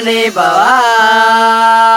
ને ભવાય.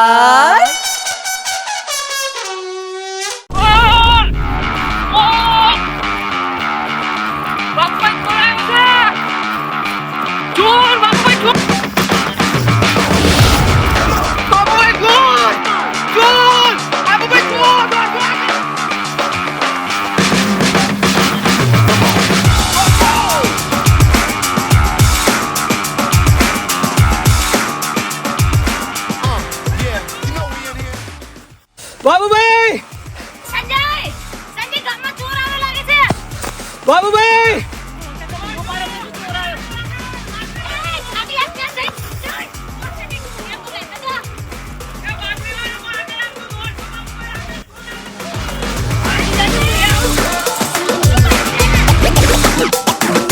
બાબુભાઈ, સંજય ગામમાં ચોર આવે લાગે છે. Babubhai,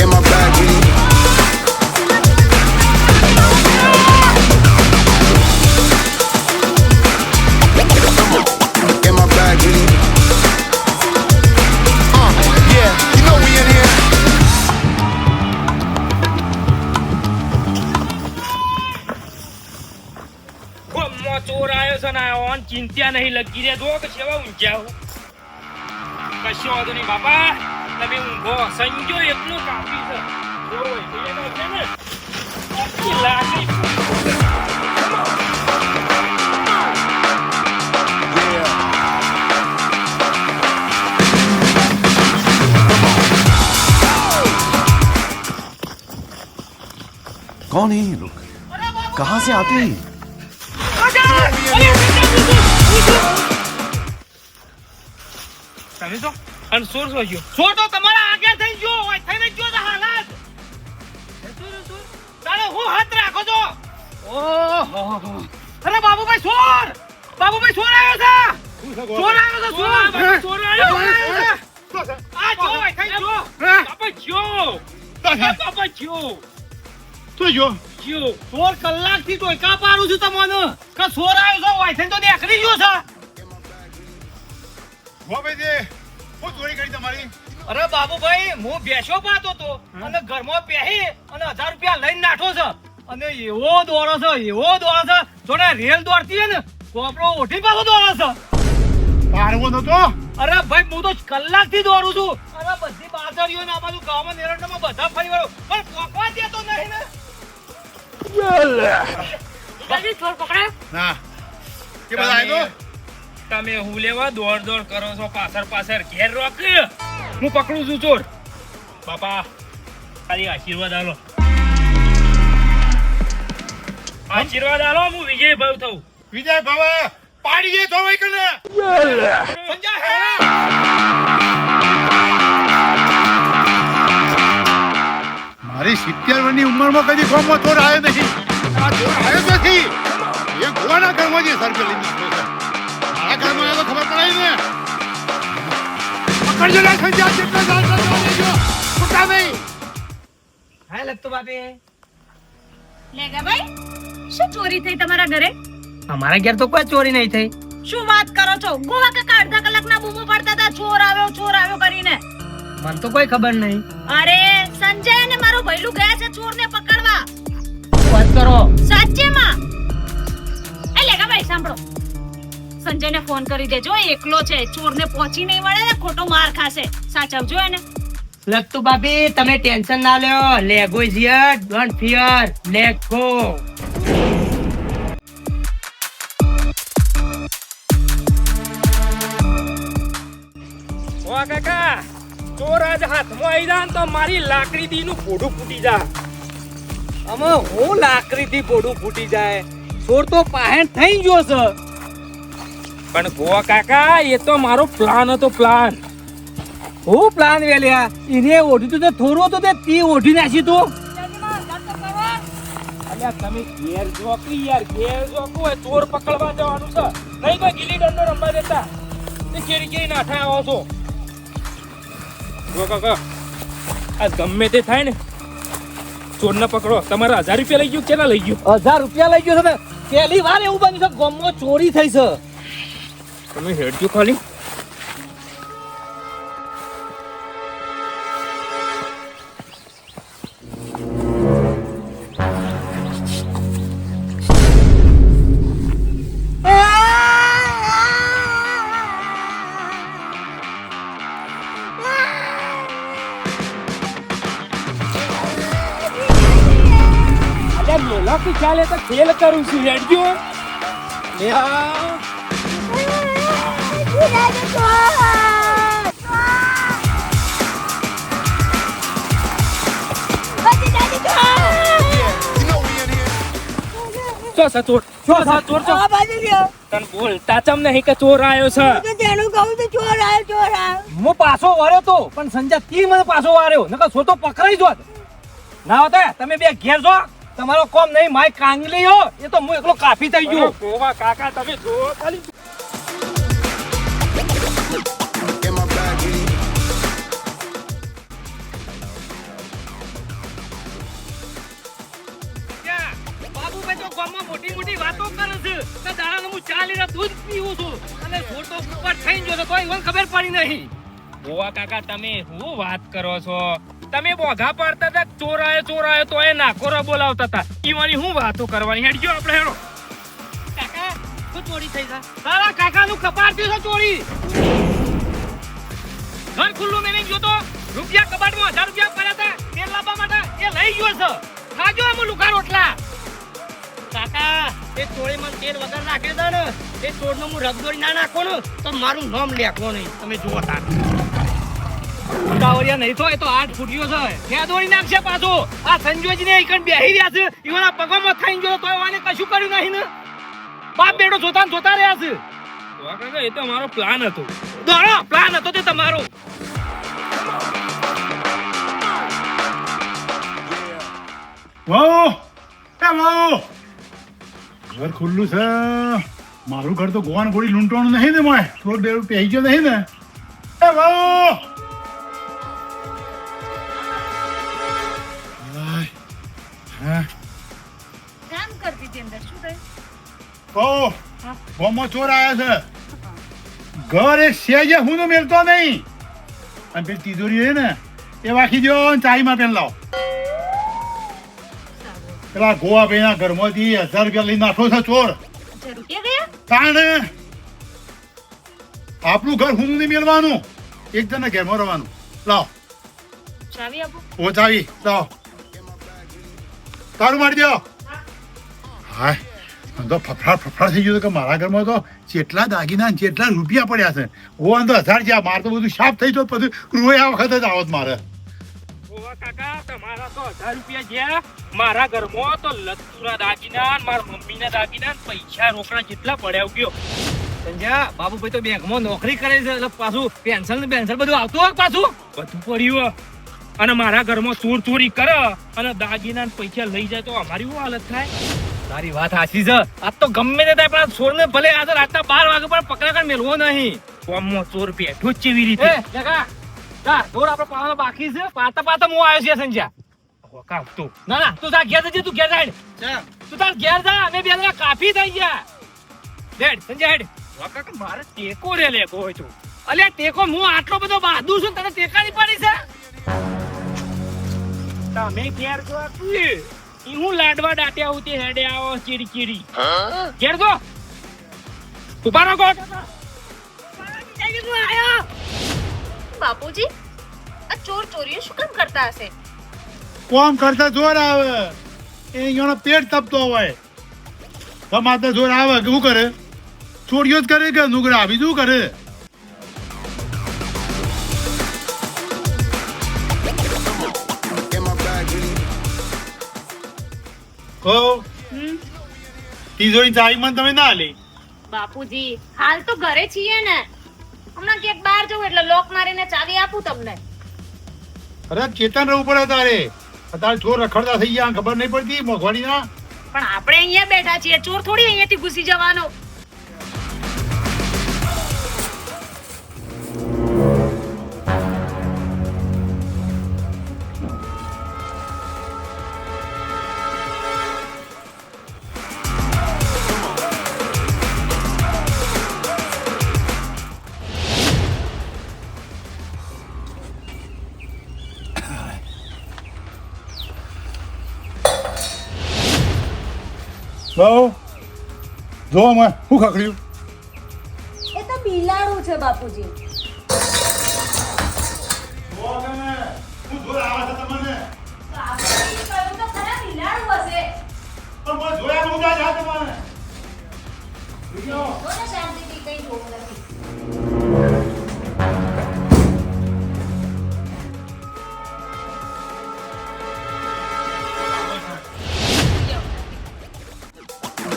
In my bag, in my bag, yeah, you know we in here. ચોર આવ્યો છે ને ઓન ચિંતા નહીં લગી રે જો કે સેવા ઊંઘ્યા હું કશો વાંધો નહીં બાપા તમે ઊંઘો સંજો એકલું કાપી છે ચોર હોય તો એનો છે ને આખી લાકડી कौन है ये लोग? कहाँ से आते हैं? તમે તો અને ચોર છો ગયો ચોર તો તમારા આગળ થઈ ગયો હોય થઈને ગયો તો હાલત તારે હું હાથ રાખો છો ઓહો અરે બાબુભાઈ ચોર આવ્યો છે ચોર આવ્યો છે ચોર આવ્યો આ જો હોય થઈ ગયો બાપા જો તો જો જ્યો ચોર કલાકથી તો કા પાડું છું તમને કે ચોર આવ્યો છે હોય થઈને તો દેખરી ગયો છે હું ચોરી કરી તમારી. અરે બાબુભાઈ હું બેસો પાતો તો અને ઘરમાં પહેરી અને 1000 રૂપિયા લઈને નાઠો છે અને એવો દોડો છે જોડે રેલ દોડતી હે ને કોપરો ઓઠી પાછો દોડો છે પારવો નતો. અરે ભાઈ હું તો કલાકથી દોડું છું અરે બધી બાજારીઓ ને આ બાજુ ગામમાં નેરણમાં બધા ફરી વળો પણ પોકવા દેતો નહીં ને જલ્દી ચોર પકડાયો. ના કે બધા આવ્યો. તમે હું લેવા દોડ કરો છો પાછળ ઘેર રોક હું પકડું છું ચોર બાપા ખાલી આશીર્વાદ આલો હું વિજય ભાવ થઉં વિજય ભાવે પાડી દે તો વઈ કને. સંજય હે મારી 70 વર્ષની ઉંમરમાં કદી ગામમાં ચોર આવ્યો નથી. આ ચોર આવ્યો નથી એ ગોવાના ઘરમાં જે સર્કલ લઈને નાખ્યો છે. મારા ઘરમાં આવ્યો તો ખબર પડાય ને. પકડજો ના સંજય જેટલો જાણતો દેજો ખોટા નહીં. હા લગતો બાપે લેગા ભાઈ, શું ચોરી થઈ તમારા ઘરે? અમારા ઘેર તો કોઈ ચોરી નહીં થઈ શું વાત કરો છો? ગોવા કાકા અડધા કલાકના બૂમો પાડતા હતા ચોર આવ્યો કરીને. મને તો કોઈ ખબર નહીં અરે સંજય અને મારો ભૈલું ગયા છે ચોરને પકડવા. વાત કરો સાચેમાં. એ લેગા ભાઈ સાંભળો, સંજયને ફોન કરી દેજો, એકલો છે, ચોરને પહોંચી નહીં વળે ને ખોટો માર ખાશે. સાચવજો એને. લગતું બાપી તમે ટેન્શન ના લ્યો. Lego is here, don't fear, let go. ઓ કાકા ચોર આજ હાથમાં આવી જાય તો મારી લાકડી થી નું પોડું ફૂટી જાય. અમે હું લાકડીથી પોડું ફૂટી જાય, ચોર તો પાહેણ થઈ ગયો છે. પણ ગોવા કાકા એ તો મારો પ્લાન હતો. હું પ્લાન વેલ્યા એને ઓઢી તો થોડું હતું તે તી ઓઢી નાખી તું. અલ્યા તમે ઘેર જોકો યાર, ઘેર જોકો હોય ચોર પકડવા જવાનું છે, નહીં કોઈ ગીલી દંડો રમવા દેતા. તે કેરી નાઠા આવો છો. જો કાકા આ ગમે તે થાય ને ચોરને પકડો. તમારા 1000 રૂપિયા લઈ ગયું, કેટલા લઈ ગયું? 1000 રૂપિયા લઈ ગયો છે. પહેલી વાર એવું બન્યું છે ગામમાં ચોરી થઈ છે. તમે હેડજો ખાલી. મેલા કી ચાલે તો ખેલ કરું છું હેડજો લે આ ચો સચોર તન બોલતા ચમ નહીં કે ચોર આવ્યો છે હું પાછો વાર્યો તો પણ સંજા તી મને પાછો વાર્યો નકર સોતો પકડાઈ જોત ના હોતા તમે બે ઘેર જો તમારો કોમ નહીં માય કાંગલી હો એ તો હું એકલો કાફી થઈ ગયો ગોવા કાકા તમે જો ખાલી In my bag, બાબુભાઈ તો ગામમાં મોટી મોટી વાતો કરે છે કે દાડાનું હું 4 લીટર દૂધ પીવું છું અને સોતો ઉપર થઈ ગયો તો કોઈ મને ખબર પડી નહીં ગોવા કાકા તમે શું વાત કરો છો તમે બોધા પાડતા હતા ચોરાયો તો એ નાખોરા બોલાવતા હતા ઈવાની હું વાતો કરવાની હેડજો આપણે હેડો કાકા શું ચોરી થઈ છે તારા કાકાનું કપાટ છે ચોરી ઘર ખુલ્લું મેં ગયો તો રૂપિયા કબાટમાં 1000 રૂપિયા પડ્યા હતા તેલ લાવવા માટે એ લઈ ગયો છે ખાજો એમ લુખા રોટલા કાકા એ ચોરી માં તેલ વગર નાખે છે ને એ ચોરનો હું રગદોરી ના નાખો ને તો મારું નામ લેખો નહીં તમે જુઓ તાર કાવરિયા નહીં તો એ તો 8 ફૂટ્યો છે ત્યાં દોરી નાખશે પાછો આ સંજોજીને એકણ બેહી રહ્યા છે ઈવાના પગમાં થઈને ગયો તો વાને કશું કર્યું નહીં ને બાપ બેટો જોતા ને જોતા રહ્યા છે ગોવા કાકા એ તો મારો પ્લાન હતો દોડો પ્લાન હતો તે તમારો વાહ એ વાહ ઘર ખુલ્લું છે મારું ઘર તો ગોવાન ગોળી લૂંટવાનું નહીં ને માય થોડું દેર પહેરી ગયો નહીં ને એ વાહ હા કામ કરતી હતી અંદર શું થયું ઓ ગોમાં ચોર આવ્યા છે ઘર એક સેજે હું તો મેલતો નહીં અને પેલી તિજોરી છે ને એ વાખી દો અને ચાઈમાં પેન લાવો પેલા ગોવા ભાઈના ઘરમાંથી 1000 રૂપિયા લઈને નાખો છે ચોર રૂપિયા ગયા તાણ આપણું ઘર હું નહીં મેળવાનું એક જણને ઘેરમાં રહેવાનું લાવો ચાવી આપો ઓ ચાવી લાવો તારું મારી દો હાય તો ફફડા થઈ ગયું કે મારા ઘરમાં તો જેટલા દાગીના જેટલા રૂપિયા પડ્યા છે ઓ તો 1000 છે મારે તો બધું સાફ થઈ ગયું બધું રોય આ વખત જ આવત મારે ગોવા કાકા તમારા તો 1000 રૂપિયા ગયા મારા ઘરમાં તો લત્તુના દાગીના મારા મમ્મીના દાગીના પૈસા રોકડા જેટલા પડ્યા ગયો સંજય બાબુભાઈ તો બેંકમાં નોકરી કરે છે એટલે પાછું પેન્શન ને પેન્શન બધું આવતું હોય પાછું બધું પડ્યું અને મારા ઘરમાં ચોરી કરે અને દાગીના ને પૈસા લઈ જાય તો અમારી શું હાલત થાય તારી વાત સાચી છે આજ તો ગમે તે થાય પણ ચોરને ભલે આજે રાતના 12 વાગે પણ પકડા મેળવો નહીં કોમમાં ચોર બેઠો જ કેવી રીતે એ કાકા જા ચોર આપણે પાવાનો બાકી છે પાતા હું આવ્યો છે સંજય વકા તો ના ના તું જા ઘેર જજે તું ઘેર જા તું તાર ઘેર જા અમે બે જણા કાફી થઈ ગયા ડેડ સંજય હેડ વકા કે મારે ટેકો રે લેકો હોય તો અલ્યા ટેકો હું આટલો બધો બહાદુર છું તને ટેકાની પડી છે તમે ઘેર જો ઈ હું લાડવા દાટ્યા ઉતે હેડે આવો ચીડી ઘેર જો ઉભા રહો ગોટ બાપુજી આ ચોરીઓ શું કામ કરતા હશે કોમ કરતા જોર આવે એ અહીંયાનો પેટ તપતો હોય તમારે જોર આવે કે શું કરે ચોરીઓ જ કરે કે નુગરા બીજું કરે in my bag, કહો તિજોરી ચાવી મને તમે ના લે બાપુજી હાલ તો ઘરે છીએ ને હમણાં ક્યાંક બહાર જવું એટલે લોક મારીને ચાવી આપું તમને અરે ચેતન રહેવું પડે તારે અત્યારે ચોર રખડતા થઈ ગયા ખબર નહીં પડતી મોઘવાડીના પણ આપણે અહીંયા બેઠા છીએ ચોર થોડી અહીંયાથી ઘૂસી જવાનો જો મેં શું ખખડ્યું એ તો બિલાડું છે બાપુજી શું જોર આવે છે તમને બાપુજી કહ્યું તો ખરા બિલાડું હશે પણ મને જોયા બહુ જાય છે તમારે. જો ને શાંતિથી કંઈ જોવું નથી.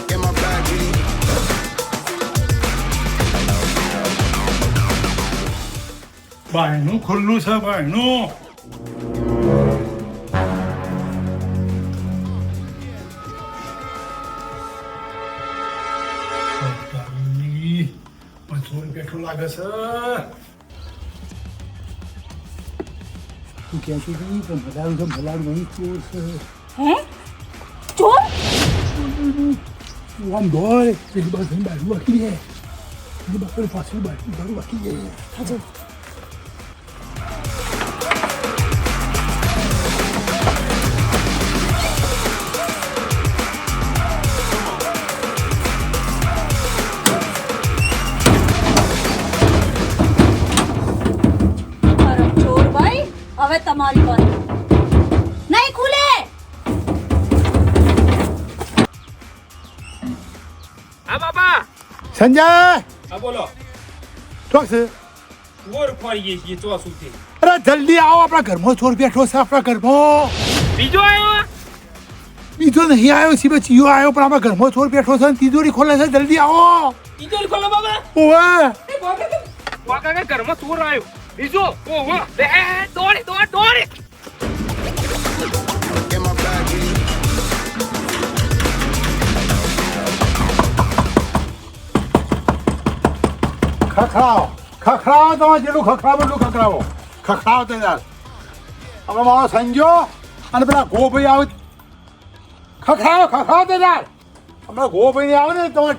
Get my bag, G. બાયણું ખુલ્લું છે બાયણું. ચોર બેઠો લાગે છે. તું ક્યાં સુધી તો ભલાડું નહીં ચોર છે. હે ચોર તું આમ દોડ પેલી બાજુ બાજુ વાકી દે. પેલી બાજુ પાછળ બાજુ વાકી દે. હજુ અરે ચોર ભાઈ હવે તમારી વાત નહીં ખુલે. હા બાપા સંજય હા બોલો શું છે? ચોર ફરીએ છીએ ચોસુથી અરે જલ્દી આવો, આપણા ઘરમાં ચોર બેઠો છે. આપણા ઘરમાં બીજો આવ્યો બીજો નહીં આવ્યો, સિવાય ચિયો આવ્યો, પણ આપણા ઘરમાં ચોર બેઠો છે અને તિજોરી ખોલે છે. જલ્દી આવો. ઈજોર ખોલો બાબા ઓવે વાકા કે ઘરમાં ચોર આવ્યો બીજો ઓહો બે દોડી દોડી Get my bag, G. ખખડાવો ખખડાવો, તમે જેટલું ખખડાવો એટલું ખખડાવો. ખખડાવો તો યાર. હવે મારો સંજો અને પેલા ગોભાઈ આવે. ખખડાવો તો યાર. હમણાં ગોભાઈ આવે ને તમે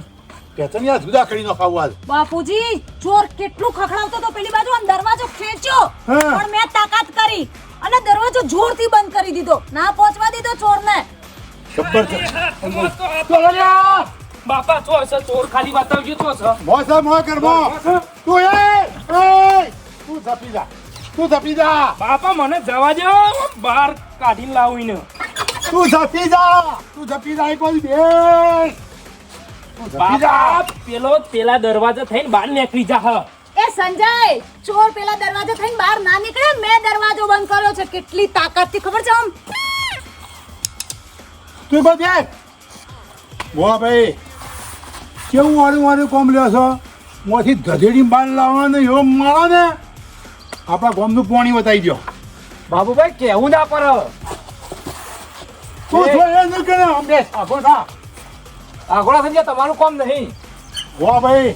પેચનિયા જુદા કરી નાખાવું આજ. બાપુજી ચોર કેટલું ખખડાવતો તો પેલી બાજુ આમ દરવાજો ખેંચ્યો હા. પણ મેં તાકાત કરી અને દરવાજો જોરથી બંધ કરી દીધો. ના પહોંચવા દીધો ચોરને. જબ્બર છે. બાપા ચોર છે ચોર ખાલી બતાવજો તો છે મોસા મોય કરમો. તું તું ઝપી જા. તું ઝપી જા. બાપા મને જવા દો બહાર કાઢીને લાવીને તું ઝપી જા. તું ઝપી જા. એક બાજુ બેસ. તું ઝપી જા. બાપા પેલા દરવાજા થઈને બહાર નીકળી જા એ સંજય ચોર પેલા દરવાજો થઈને બહાર ના નીકળે. મેં દરવાજો બંધ કર્યો છે. કેટલી તાકાતથી ખબર છે આમ. તું બધે બોલા ભાઈ કેવું વારું કોમ લ્યો છો? મોથી ગધેડી બાર લાવવાનો એવો મારો ને આપણા ગામનું પાણી બતાવી દો. બાબુભાઈ કેવું ના પર તું છો એ ન કરે અમને આગો થા. આગોળા થઈ તમારું કામ નહીં વાહ ભાઈ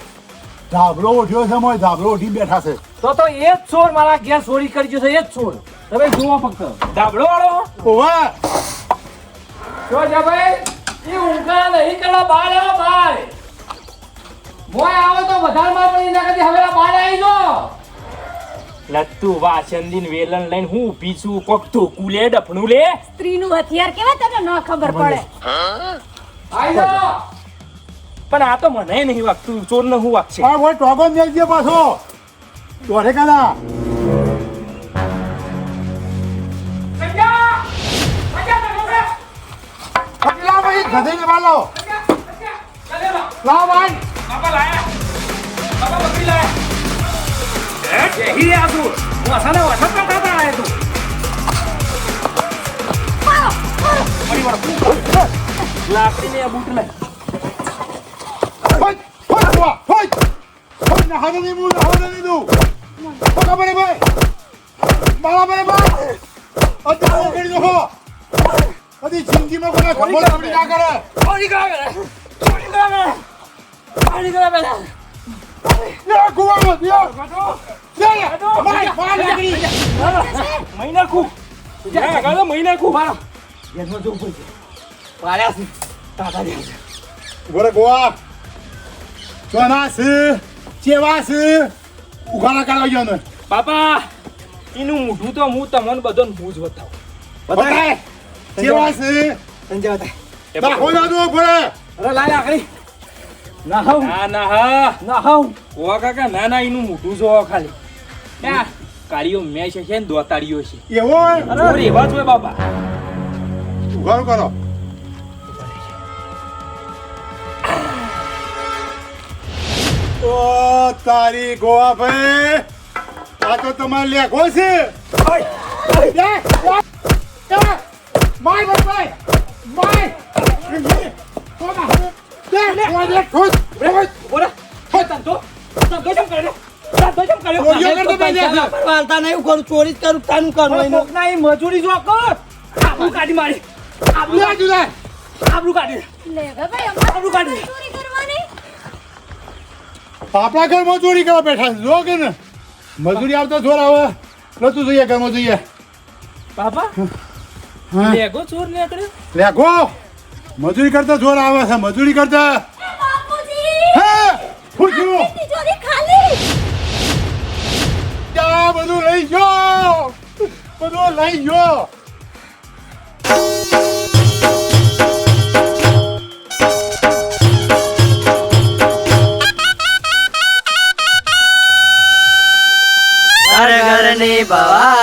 ધાબળો ઉઠ્યો છે. મોય ધાબળો ઉઠી બેઠા છે. તો એ જ ચોર મારા ઘેર ચોરી કરી ગયો છે એ જ ચોર તમે જુઓ ફક્ત ધાબળો વાળો ઓવે જો જા ભાઈ એ ઊંઘા નહીં પેલા બહાર આવો ભાઈ મોય આવો તો વધારે માં પડી ના કદી હવે બહાર આવી જો લત્તુ વાસંદીન વેલણ લઈને હું ઊભી છું કોક તો કુલે ડફણું લે સ્ત્રીનું હથિયાર કેવા તને ન ખબર પડે. આઈ જા પણ આ તો મને નહીં વાગતું ચોર ને હું વાગશે આ કોઈ ટોગો મેલજે પાછો. દોડે કાના પટલા ભાઈ ગધેડી બાર લાવો. લાવો ભાઈ. બાપા લાયા બાપા બકરી લાયા યહી આ તું વાસના વાસા કરતા આયા તું લાકડી ને બૂટ લે હોય હોય બુઆ હોય હોય ના હાડે નહીં હું હાડે નહીં દઉં. પકા બને ભાઈ મારા બને ભાઈ અત્યારે કરી દો. કદી જિંદગીમાં કોઈ ખબર આપણી ના કરે. પાણી કરા બેટા લે કુવામાં લે માય માય લાકડી મહિના કુ જા ગાલો મહિના કુ મારો જેનો જો ઉપર પાડ્યા છે તાતા દે બોલે ગોવા ચોનાસ ચેવાસ ઉઘાડા કરાવજો ને બાપા એનું મોઢું તો હું તમને બધો હું જ બતાવું બતાય ચેવાસ સંજય બતાય રાખો ના દો ભરે અરે લાય આખરી ના હાઉ ના હાઉ ઓ કાકા ના એનું મોઢું જો ખાલી ક્યાં કાળીઓ મેચ છે ને દોતાડીઓ છે એવો અરે એવા જ હોય બાપા ઉઘાડું કરો ઓ તારી ગોવા ભાઈ આ તો તમારે લેખો છે ચોરી જ કરું તાનું કરું કોકના એ મજૂરી જો કર આબરૂ કાઢી મારી આબરૂ કાઢી લેગા ભાઈ અમારે આબરૂ કાઢી ચોરી કરવાની આપણા ઘરમાં ચોરી કરવા બેઠા છે જો કે ને મજૂરી આવતા જોર આવે લતું જોઈએ ઘરમાં જોઈએ બાપા હા લેગો ચોર નીકળ્યો લેખો મજૂરી કરતા જોર આવે છે મજૂરી કરતા બાપુજી હે શું થયું તિજોરી ખાલી આ બધું લઈ ગયો બધું લઈ ગયો ઘર ઘરની બવા